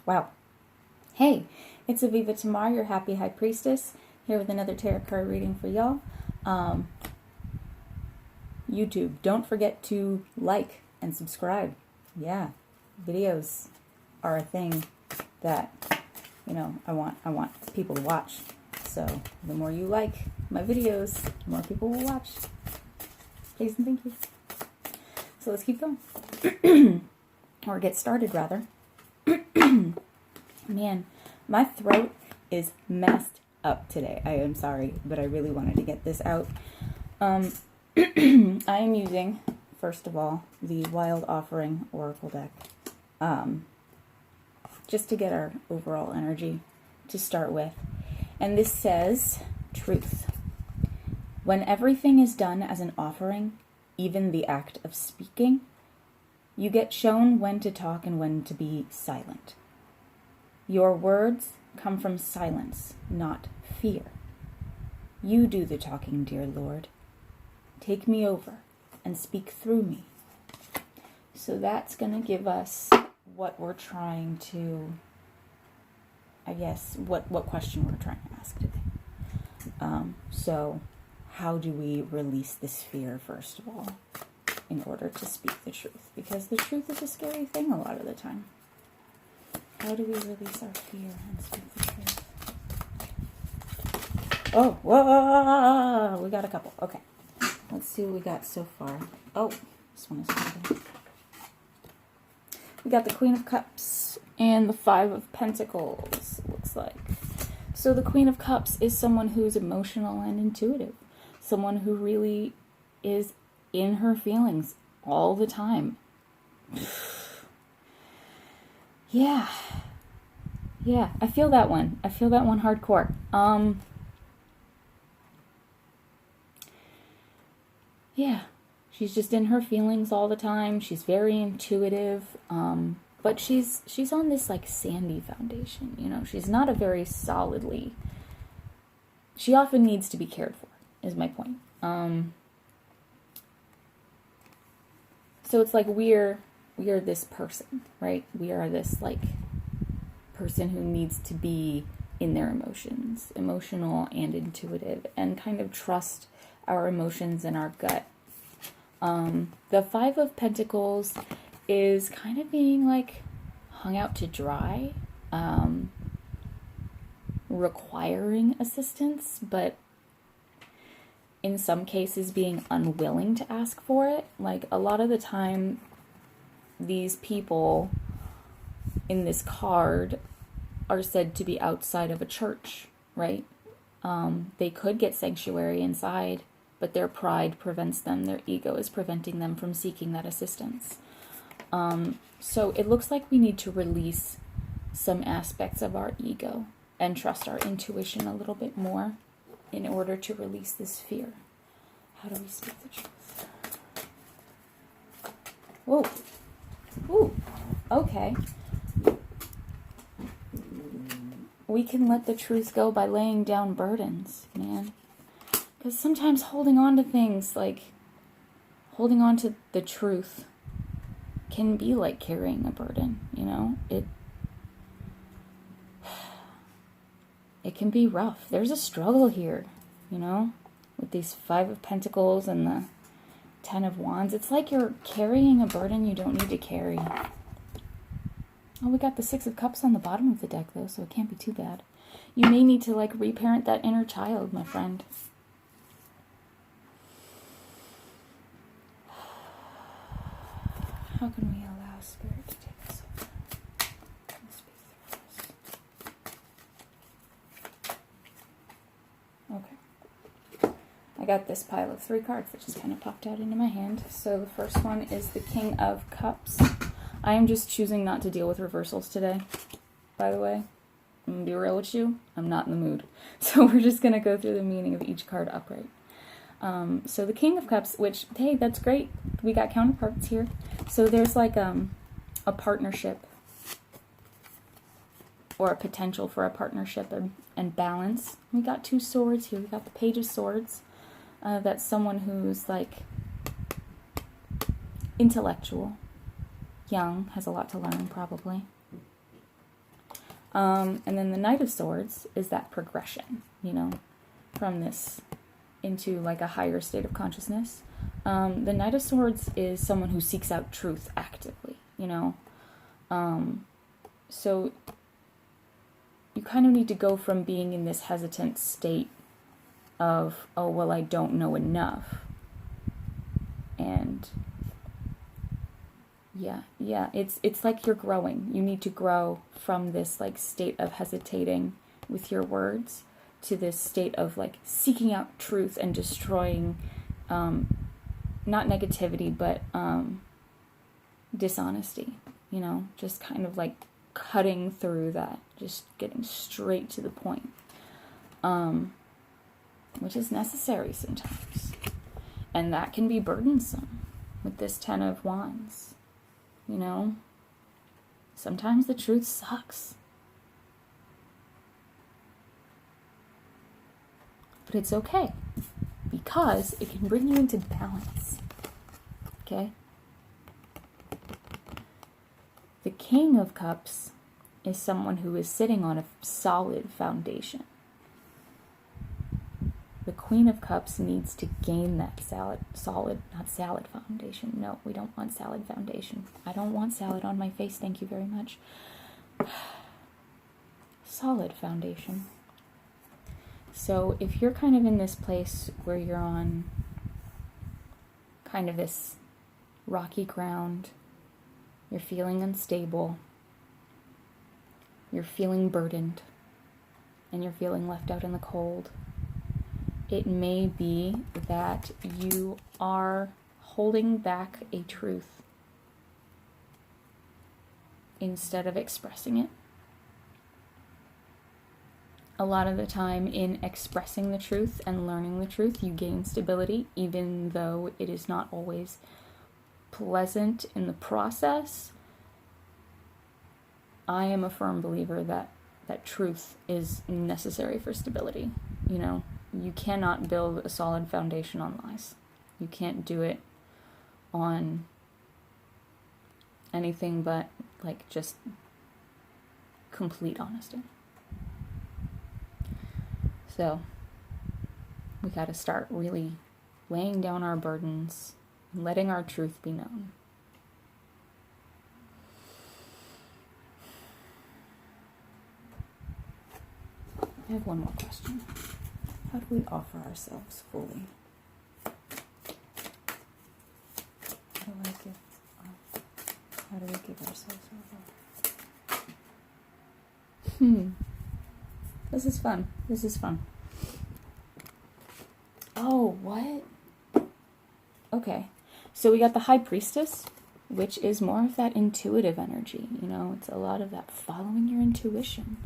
Wow. Hey, it's Aviva Tamar, your happy high priestess, here with another tarot card reading for y'all. YouTube, don't forget to like and subscribe. Yeah, videos are a thing that, I want people to watch. So the more you like my videos, the more people will watch. Please and thank you. So let's keep going. Or get started, rather. Man, my throat is messed up today. I am sorry, but I really wanted to get this out. I am using, first of all, the Wild Offering Oracle deck. Just to get our overall energy to start with. And this says, truth. When everything is done as an offering, even the act of speaking, you get shown when to talk and when to be silent. Your words come from silence, not fear. You do the talking, dear Lord. Take me over and speak through me. So that's going to give us what we're trying to, what question we're trying to ask today. So how do we release this fear, first of all, in order to speak the truth? Because the truth is a scary thing a lot of the time. How do we release our fear and speak the truth? Oh, whoa, we got a couple. Okay, let's see what we got so far. Oh, this one is good. We got the Queen of Cups and the Five of Pentacles, it looks like. So the Queen of Cups is someone who's emotional and intuitive. Someone who really is in her feelings all the time. Yeah, I feel that one. I feel that one hardcore. Yeah, she's just in her feelings all the time. She's very intuitive, but she's on this like sandy foundation. She's not a very solidly. She often needs to be cared for, is my point. So it's like we're this person, right? We are this like person who needs to be in their emotions, emotional and intuitive, and kind of trust our emotions and our gut. The Five of Pentacles is kind of being like hung out to dry, requiring assistance, but in some cases being unwilling to ask for it. Like a lot of the time, these people in this card are said to be outside of a church, right? They could get sanctuary inside, but their pride prevents them. Their ego is preventing them from seeking that assistance. So it looks like we need to release some aspects of our ego and trust our intuition a little bit more in order to release this fear. How do we speak the truth? Whoa. Ooh, okay. We can let the truth go by laying down burdens, man. Because sometimes holding on to things, like holding on to the truth, can be like carrying a burden, It can be rough. There's a struggle here, with these Five of Pentacles and the Ten of Wands. It's like you're carrying a burden you don't need to carry. Oh, we got the Six of Cups on the bottom of the deck, though, so it can't be too bad. You may need to, reparent that inner child, my friend. How can we allow Spirit to take us over and speak through us? Okay. I got this pile of 3 cards that just kind of popped out into my hand. So the first one is the King of Cups. I am just choosing not to deal with reversals today, by the way. I'm going to be real with you. I'm not in the mood. So we're just going to go through the meaning of each card upright. So the King of Cups, which, hey, that's great. We got counterparts here. So there's like a partnership or a potential for a partnership and balance. We got 2 swords here. We got the Page of Swords. That's someone who's like intellectual, young, has a lot to learn probably. And then the Knight of Swords is that progression, you know, from this into like a higher state of consciousness. The Knight of Swords is someone who seeks out truth actively, you know. So you kind of need to go from being in this hesitant state of, oh, well, I don't know enough. And yeah, it's like you're growing. You need to grow from this like state of hesitating with your words to this state of like seeking out truth and destroying, not negativity, but dishonesty, you know, just kind of like cutting through that, just getting straight to the point, which is necessary sometimes. And that can be burdensome with this Ten of Wands, you know. Sometimes the truth sucks. But it's okay, because it can bring you into balance, okay? The King of Cups is someone who is sitting on a solid foundation. The Queen of Cups needs to gain that not salad foundation. No, we don't want salad foundation. I don't want salad on my face, thank you very much. Solid foundation. So if you're kind of in this place where you're on kind of this rocky ground, you're feeling unstable, you're feeling burdened, and you're feeling left out in the cold, it may be that you are holding back a truth instead of expressing it. A lot of the time in expressing the truth and learning the truth, you gain stability, even though it is not always pleasant in the process. I am a firm believer that truth is necessary for stability. You know, you cannot build a solid foundation on lies. You can't do it on anything but like just complete honesty. So we got to start really laying down our burdens and letting our truth be known. I have one more question. How do we offer ourselves fully? How do we give ourselves over? This is fun. Oh, what? Okay. So we got the High Priestess, which is more of that intuitive energy. You know, it's a lot of that following your intuition.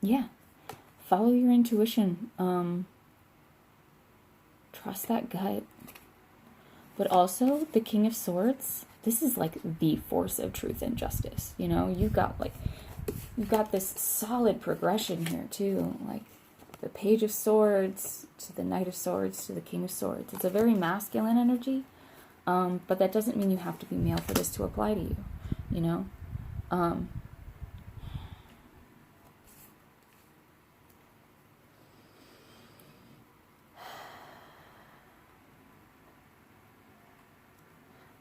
Yeah. Follow your intuition. Trust that gut. But also, the King of Swords, this is like the force of truth and justice. You know, you've got this solid progression here too, like the Page of Swords to the Knight of Swords to the King of Swords. It's a very masculine energy, but that doesn't mean you have to be male for this to apply to you, you know.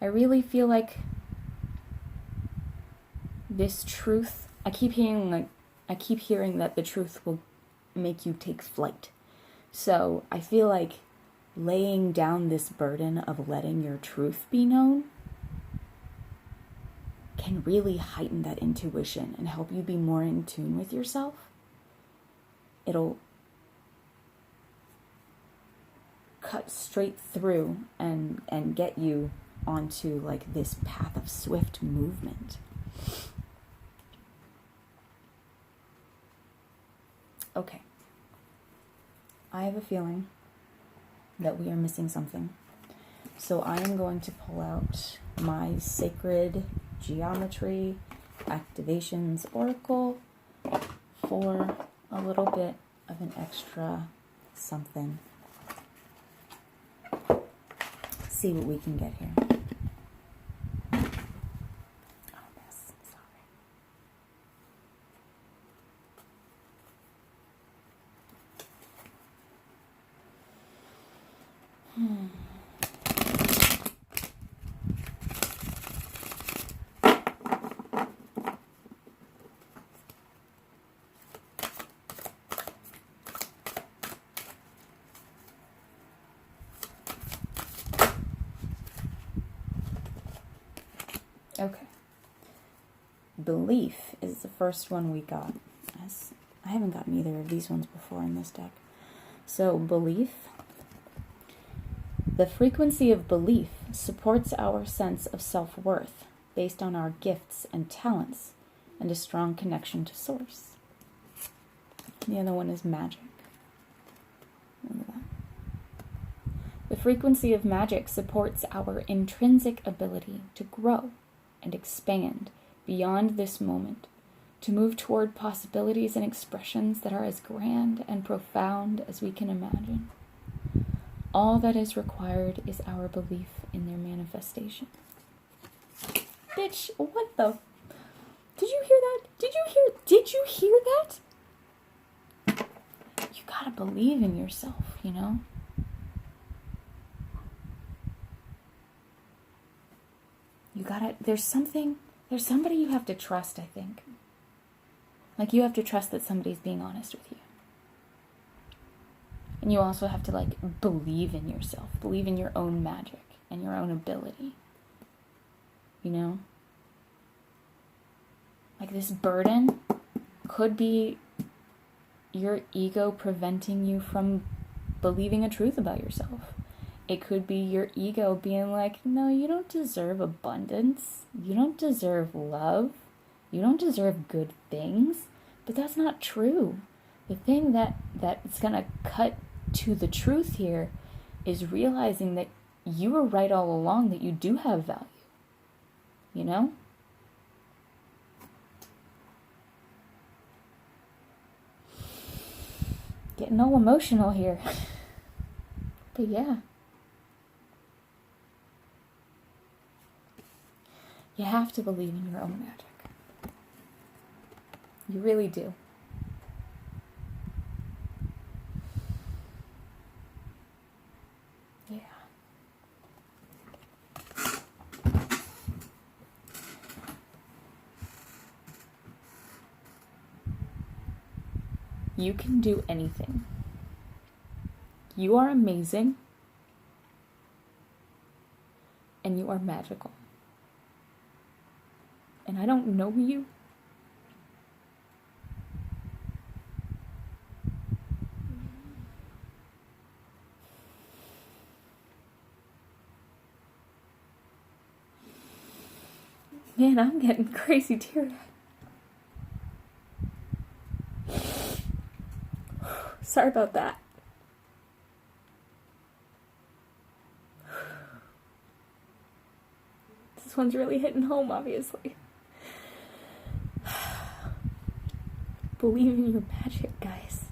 I really feel like this truth, I keep hearing that the truth will make you take flight. So I feel like laying down this burden of letting your truth be known can really heighten that intuition and help you be more in tune with yourself. It'll cut straight through and get you onto like this path of swift movement. Okay. I have a feeling that we are missing something. So I am going to pull out my Sacred Geometry Activations Oracle for a little bit of an extra something. See what we can get here. Oh, yes. Stop. Okay. Belief is the first one we got. I haven't gotten either of these ones before in this deck. So, belief. The frequency of belief supports our sense of self-worth based on our gifts and talents and a strong connection to source. The other one is magic. Look at that. The frequency of magic supports our intrinsic ability to grow and expand beyond this moment, to move toward possibilities and expressions that are as grand and profound as we can imagine. All that is required is our belief in their manifestation. Bitch, what the? Did you hear that? Did you hear that? You gotta believe in yourself, you know? You gotta, there's somebody you have to trust, I think. Like, you have to trust that somebody's being honest with you. And you also have to, like, believe in yourself. Believe in your own magic and your own ability. You know? Like, this burden could be your ego preventing you from believing a truth about yourself. It could be your ego being like, no, you don't deserve abundance. You don't deserve love. You don't deserve good things. But that's not true. The thing that's going to cut to the truth here is realizing that you were right all along, that you do have value. You know? Getting all emotional here. But yeah. You have to believe in your own magic. You really do. Yeah. You can do anything. You are amazing. And you are magical. And I don't know you. Man, I'm getting crazy teary-eyed. Sorry about that. This one's really hitting home, obviously. Believe in your magic, guys.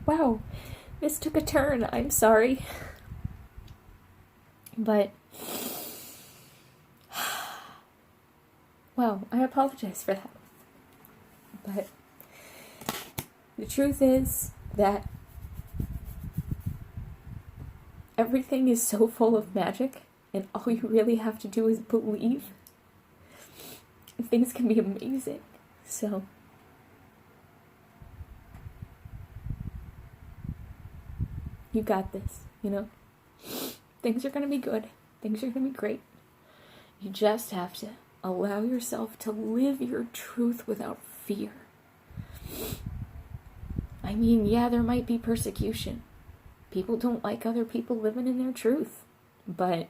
Wow, this took a turn. I'm sorry. But, wow, I apologize for that. But the truth is that everything is so full of magic, and all you really have to do is believe. And things can be amazing. So, you got this, you know? Things are going to be good. Things are going to be great. You just have to allow yourself to live your truth without fear. I mean, yeah, there might be persecution. People don't like other people living in their truth. But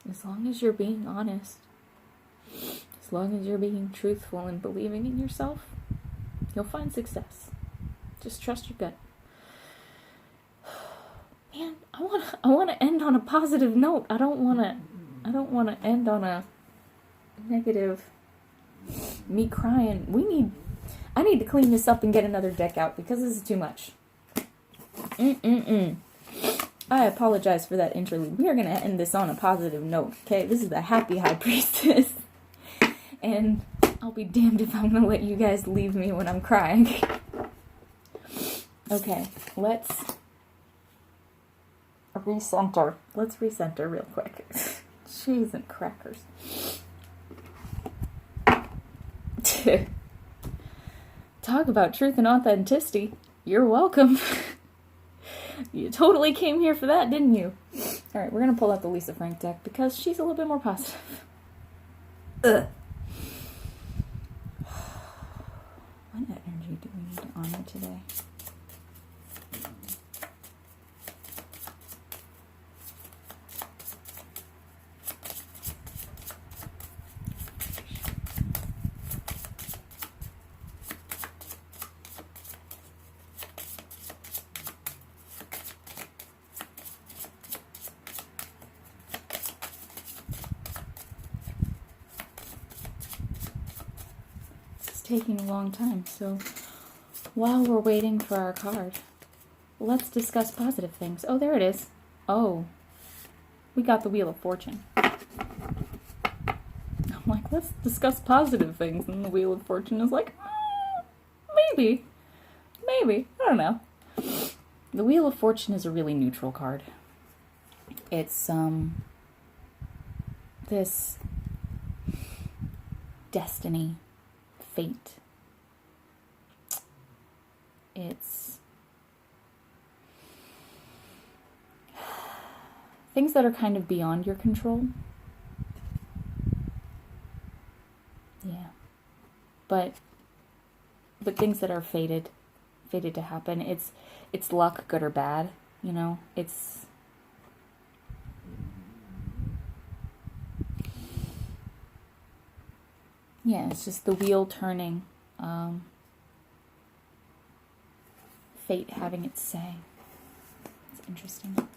as long as you're being honest, as long as you're being truthful and believing in yourself, you'll find success. Just trust your gut. Man, I want to end on a positive note. I don't want to end on a negative, me crying. I need to clean this up and get another deck out because this is too much. I apologize for that interlude. We are going to end this on a positive note, okay? This is the Happy High Priestess. And I'll be damned if I'm going to let you guys leave me when I'm crying. Okay, let's recenter. Let's recenter real quick. Cheese and crackers. Talk about truth and authenticity. You're welcome. You totally came here for that, didn't you? Alright, we're going to pull out the Lisa Frank deck because she's a little bit more positive. Ugh. What energy do we need to honor today? Taking a long time, so while we're waiting for our card, let's discuss positive things. Oh, there it is. Oh, we got the Wheel of Fortune. I'm like, let's discuss positive things, and the Wheel of Fortune is like, maybe, I don't know. The Wheel of Fortune is a really neutral card. It's this destiny, fate. It's things that are kind of beyond your control. Yeah. But things that are fated to happen. It's luck, good or bad, you know? It's just the wheel turning. Fate having its say. It's interesting.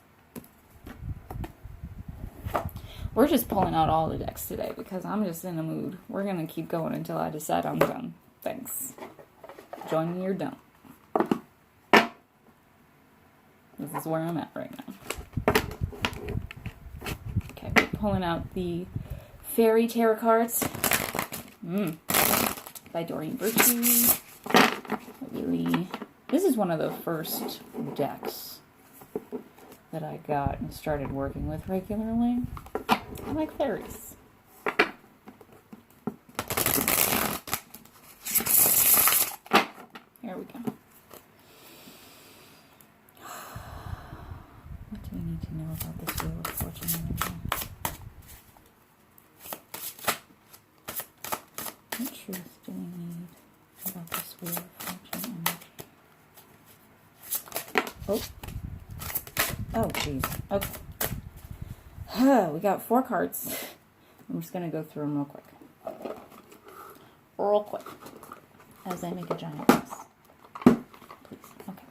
We're just pulling out all the decks today because I'm just in the mood. We're going to keep going until I decide I'm done. Thanks. Join me or don't. This is where I'm at right now. Okay, we're pulling out the Fairy Tarot cards. By Doreen Virtue. This is one of the first decks that I got and started working with regularly. I like fairies. Here we go. What do we need to know about this Wheel of Fortune energy? What truth do we need about this Wheel of Fortune energy? Oh, jeez. Okay. We got 4 cards. I'm just going to go through them real quick. As I make a giant mess. Please. Okay.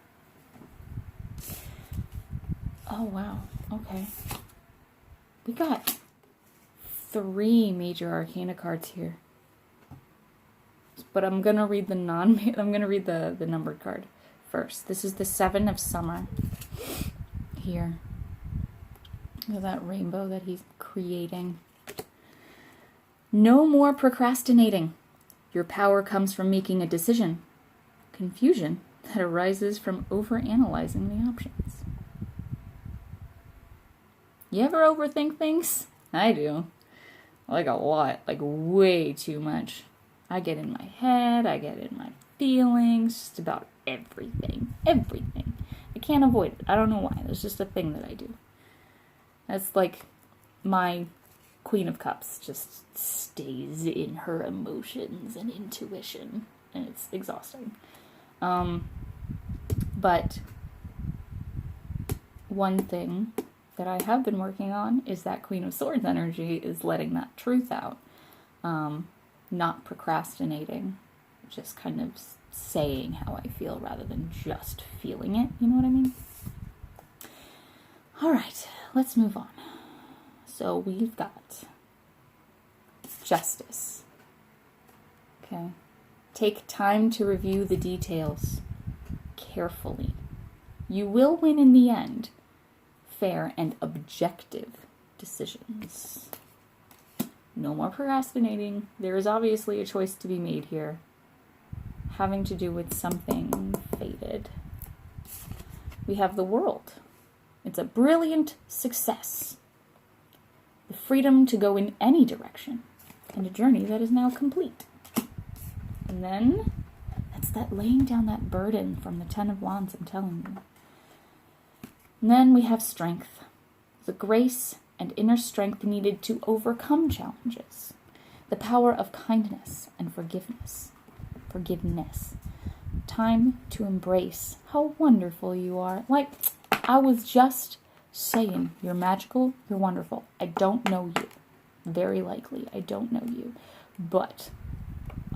Oh, wow. Okay. We got 3 major arcana cards here. But I'm going to read the the numbered card first. This is the 7 of Summer. Here. Look at that rainbow that he's creating. No more procrastinating. Your power comes from making a decision. Confusion that arises from overanalyzing the options. You ever overthink things? I do. Like a lot. Like way too much. I get in my head. I get in my feelings. Just about everything. Everything. I can't avoid it. I don't know why. It's just a thing that I do. That's like my Queen of Cups just stays in her emotions and intuition. And it's exhausting. But one thing that I have been working on is that Queen of Swords energy is letting that truth out. Not procrastinating. Just kind of saying how I feel rather than just feeling it. You know what I mean? Alright, let's move on. So we've got Justice. Okay. Take time to review the details carefully. You will win in the end. Fair and objective decisions. No more procrastinating. There is obviously a choice to be made here. Having to do with something fated. We have the World. It's a brilliant success. The freedom to go in any direction. And a journey that is now complete. And then, that's that laying down that burden from the Ten of Wands, I'm telling you. And then we have strength. The grace and inner strength needed to overcome challenges. The power of kindness and forgiveness. Time to embrace how wonderful you are. Like, I was just saying, you're magical, you're wonderful. I don't know you. Very likely, I don't know you. But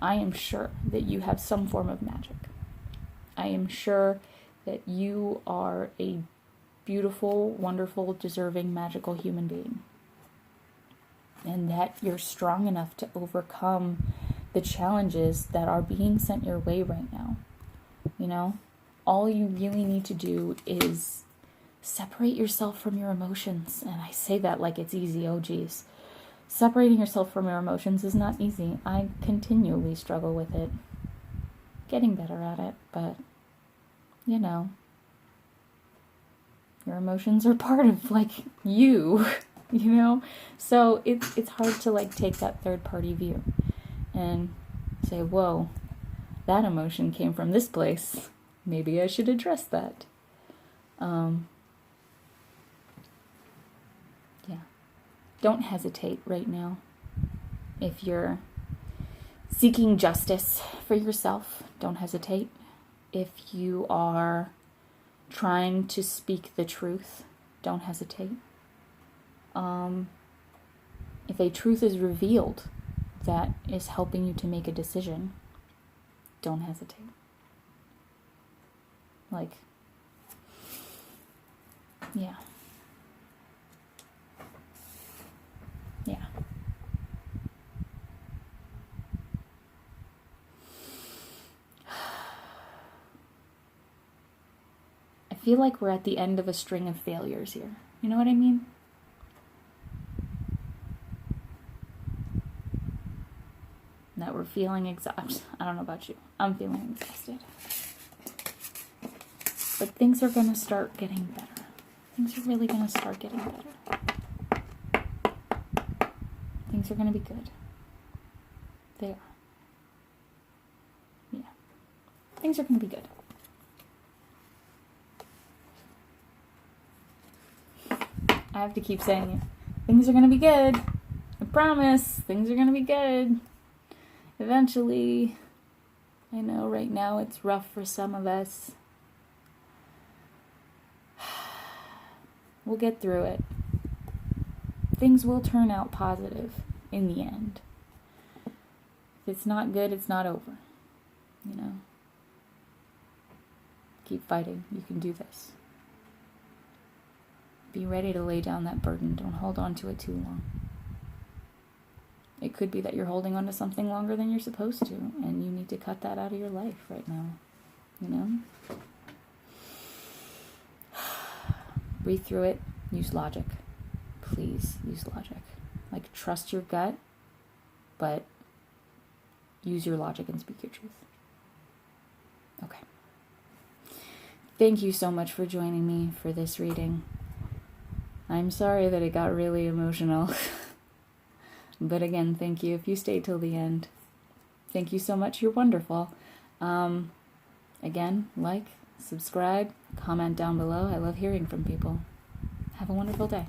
I am sure that you have some form of magic. I am sure that you are a beautiful, wonderful, deserving, magical human being. And that you're strong enough to overcome the challenges that are being sent your way right now. You know, all you really need to do is separate yourself from your emotions. And I say that like it's easy. Oh, geez. Separating yourself from your emotions is not easy. I continually struggle with it. Getting better at it, but, you know, your emotions are part of, like, you, you know? So it's hard to, like, take that third-party view and say, whoa, that emotion came from this place. Maybe I should address that. Yeah. Don't hesitate right now. If you're seeking justice for yourself, don't hesitate. If you are trying to speak the truth, don't hesitate. If a truth is revealed that is helping you to make a decision, don't hesitate. Like, yeah. Yeah. I feel like we're at the end of a string of failures here. You know what I mean? That we're feeling exhausted. I don't know about you. I'm feeling exhausted. But things are going to start getting better. Things are really going to start getting better. Things are going to be good. They are. Yeah. Things are going to be good. I have to keep saying it. Things are going to be good. I promise. Things are going to be good. Eventually. I know right now it's rough for some of us. We'll get through it. Things will turn out positive in the end. If it's not good, it's not over. You know? Keep fighting. You can do this. Be ready to lay down that burden. Don't hold on to it too long. It could be that you're holding on to something longer than you're supposed to, and you need to cut that out of your life right now. You know? Breathe through it. Use logic. Please use logic. Like, trust your gut, but use your logic and speak your truth. Okay. Thank you so much for joining me for this reading. I'm sorry that it got really emotional. But again, thank you if you stayed till the end. Thank you so much. You're wonderful. Again, like, subscribe, comment down below. I love hearing from people. Have a wonderful day.